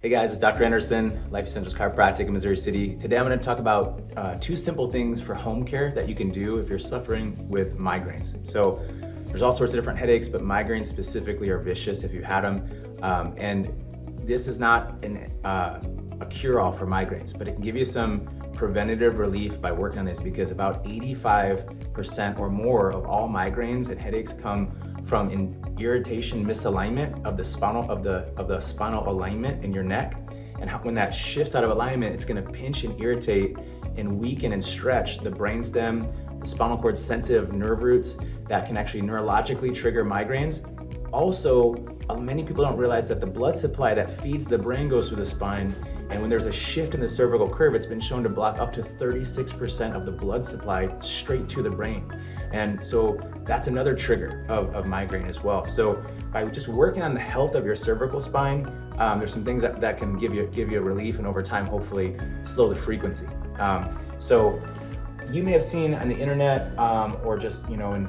Hey guys, it's Dr. Anderson, Life Centers Chiropractic in Missouri City. Today I'm going to talk about two simple things for home care that you can do if you're suffering with migraines. So there's all sorts of different headaches, but migraines specifically are vicious if you've had them. And this is not a cure-all for migraines, but it can give you some preventative relief by working on this, because about 85% or more of all migraines and headaches come from an irritation misalignment of the spinal alignment in your neck. And when that shifts out of alignment, it's going to pinch and irritate and weaken and stretch the brainstem, the spinal cord sensitive nerve roots that can actually neurologically trigger migraines. Also, many people don't realize that the blood supply that feeds the brain goes through the spine, and when there's a shift in the cervical curve, it's been shown to block up to 36% of the blood supply straight to the brain. And so that's another trigger of migraine as well. So by just working on the health of your cervical spine, there's some things that can give you a relief, and over time, hopefully slow the frequency. So you may have seen on the internet or just in on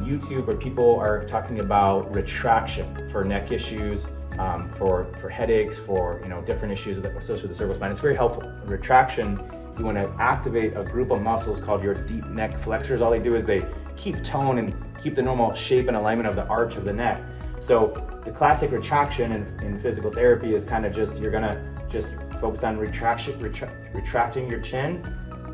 YouTube, where people are talking about retraction for neck issues, for headaches, for different issues associated with the cervical spine. It's very helpful. Retraction, you want to activate a group of muscles called your deep neck flexors. All they do is they keep tone and keep the normal shape and alignment of the arch of the neck. So the classic retraction in physical therapy is kind of you're gonna just focus on retracting your chin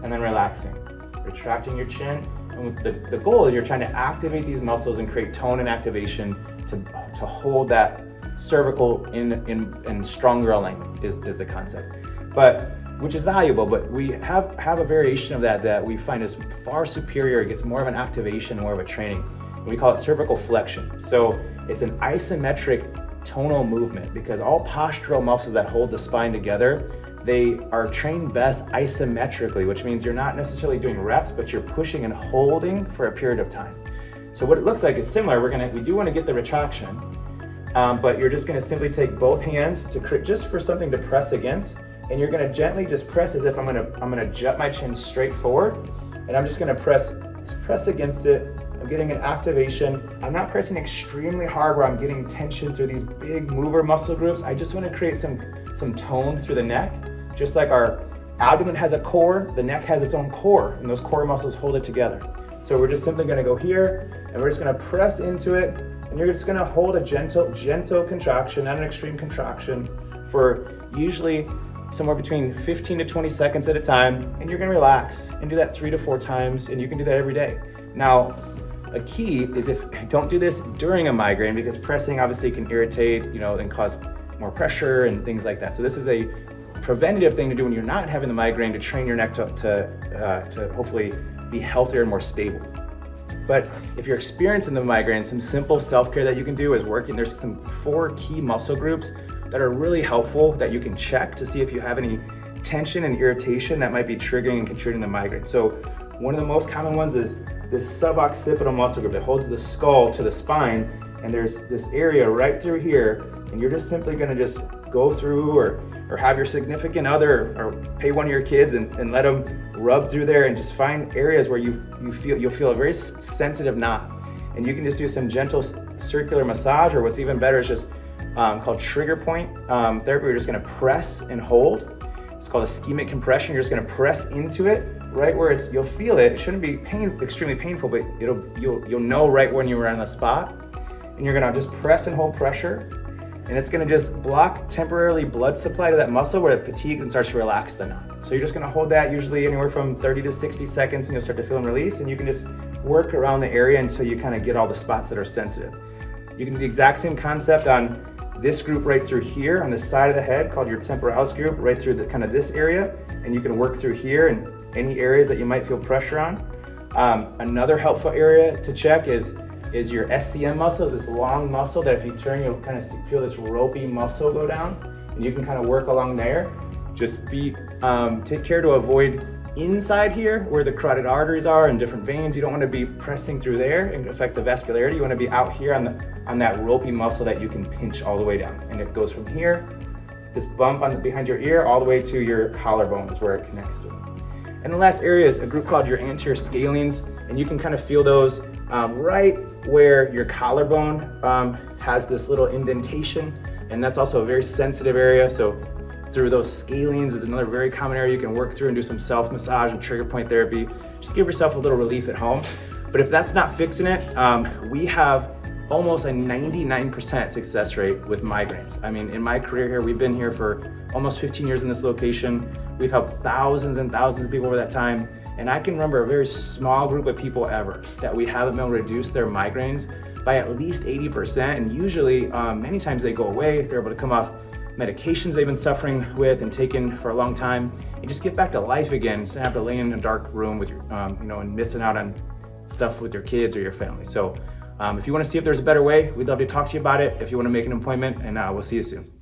and then relaxing. Retracting your chin, and the goal is you're trying to activate these muscles and create tone and activation to hold that cervical in stronger alignment is the concept. Which is valuable, but we have a variation of that we find is far superior. It gets more of an activation, more of a training. We call it cervical flexion. So it's an isometric tonal movement, because all postural muscles that hold the spine together, they are trained best isometrically, which means you're not necessarily doing reps, but you're pushing and holding for a period of time. So what it looks like is similar. We do want to get the retraction, but you're just going to simply take both hands just for something to press against. And you're going to gently just press as if I'm going to jut my chin straight forward, and I'm just going to press against it. I'm getting an activation. I'm not pressing extremely hard where I'm getting tension through these big mover muscle groups. I just want to create some tone through the neck. Just like our abdomen has a core, the neck has its own core, and those core muscles hold it together. So we're just simply going to go here, and we're just going to press into it, and you're just going to hold a gentle contraction, not an extreme contraction, for usually somewhere between 15 to 20 seconds at a time, and you're gonna relax and do that 3 to 4 times, and you can do that every day. Now, a key is don't do this during a migraine, because pressing obviously can irritate, and cause more pressure and things like that. So this is a preventative thing to do when you're not having the migraine, to train your neck to hopefully be healthier and more stable. But if you're experiencing the migraine, some simple self-care that you can do is there's some 4 key muscle groups that are really helpful that you can check to see if you have any tension and irritation that might be triggering and contributing to migraine. So one of the most common ones is this suboccipital muscle group that holds the skull to the spine, and there's this area right through here, and you're just simply going to just go through or have your significant other or pay one of your kids and let them rub through there, and just find areas where you'll feel a very sensitive knot. And you can just do some gentle circular massage, or what's even better is just called trigger point therapy. We're just going to press and hold. It's called ischemic compression. You're just going to press into it right where you'll feel it. It shouldn't be extremely painful, but you'll know right when you're on the spot. And you're going to just press and hold pressure, and it's going to just block temporarily blood supply to that muscle where it fatigues and starts to relax the knot. So you're just going to hold that usually anywhere from 30 to 60 seconds, and you'll start to feel and release, and you can just work around the area until you kind of get all the spots that are sensitive. You can do the exact same concept on this group right through here on the side of the head, called your temporalis group, right through this area, and you can work through here and any areas that you might feel pressure on. Another helpful area to check is your SCM muscle, is this long muscle that if you turn, you'll kind of feel this ropey muscle go down, and you can kind of work along there. Just take care to avoid inside here where the carotid arteries are and different veins. You don't want to be pressing through there and affect the vascularity. You want to be out here on that ropey muscle that you can pinch all the way down. And it goes from here, this bump behind your ear, all the way to your collarbone is where it connects to. And the last area is a group called your anterior scalenes, and you can kind of feel those right where your collarbone has this little indentation, and that's also a very sensitive area. So through those scalenes is another very common area you can work through and do some self-massage and trigger point therapy. Just give yourself a little relief at home. But if that's not fixing it, we have almost a 99% success rate with migraines. I mean, in my career here, we've been here for almost 15 years in this location. We've helped thousands and thousands of people over that time. And I can remember a very small group of people ever that we haven't been able to reduce their migraines by at least 80%. And usually, many times they go away. They're able to come off medications they've been suffering with and taken for a long time and just get back to life again instead of have to lay in a dark room with your, and missing out on stuff with your kids or your family. So if you want to see if there's a better way, we'd love to talk to you about it if you want to make an appointment, and we'll see you soon.